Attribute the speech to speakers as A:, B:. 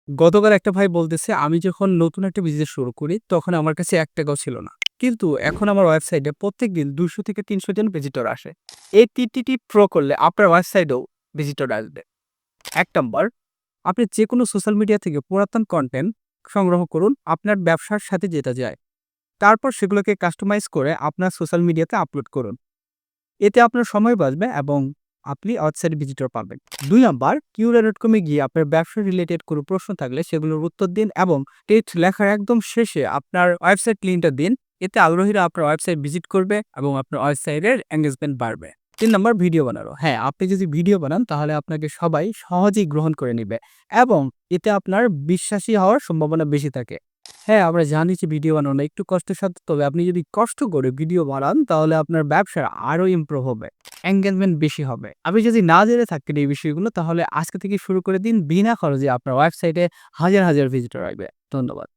A: গতকাল একটা ভাই বলতেছে, "আমি যখন নতুন একটা বিজনেস শুরু করি, তখন আমার কাছে ৳১ ছিল না। কিন্তু এখন আমার ওয়েবসাইটে প্রত্যেকদিন ২০০ থেকে ৩০০ জন ভিজিটর আসে।" এই ৩টি টিপ প্রয়োগ করলে আপনার ওয়েবসাইটেও ভিজিটর আসবে। ১ নাম্বার, আপনি যেকোনো সোশ্যাল মিডিয়া থেকে পুরাতন কনটেন্ট সংগ্রহ করুন, আপনার ব্যবসার সাথে যেটা যায়। তারপর সেগুলোকে কাস্টমাইজ করে আপনার সোশ্যাল মিডিয়াতে আপলোড করুন। এতে আপনার সময় বাঁচবে এবং আপনি ওয়েবসাইটে ভিজিটর পাবেন। ২ নাম্বার, quora.com এ গিয়ে আপনার ব্যবসা রিলেটেড কোনো প্রশ্ন থাকলে সেগুলোর উত্তর দিন এবং টেক্সট লেখার একদম শেষে আপনার ওয়েবসাইট লিঙ্কটা দিন। এতে আগ্রহীরা আপনার ওয়েবসাইট ভিজিট করবে এবং আপনার ওয়েবসাইটের এনগেজমেন্ট বাড়বে। ৩ নাম্বার, ভিডিও বানানো। হ্যাঁ, আপনি যদি ভিডিও বানান তাহলে আপনাকে সবাই সহজেই গ্রহণ করে নিবে এবং এতে আপনার বিশ্বাসী হওয়ার সম্ভাবনা বেশি থাকে। হ্যাঁ, আমরা জানি যে ভিডিও বানানো একটু কষ্টসাধ্য। তবে আপনি যদি কষ্ট করে ভিডিও বানান তাহলে আপনার ব্যবসা আরো ইমপ্রুভ হবে। এনগেজমেন্ট বেশি হবে। আপনি যদি না জেনে থাকেন এই বিষয়গুলো তাহলে আজকে থেকে শুরু করে দিন। বিনা খরচে আপনার ওয়েবসাইটে হাজার ভিজিটর আসবে। ধন্যবাদ।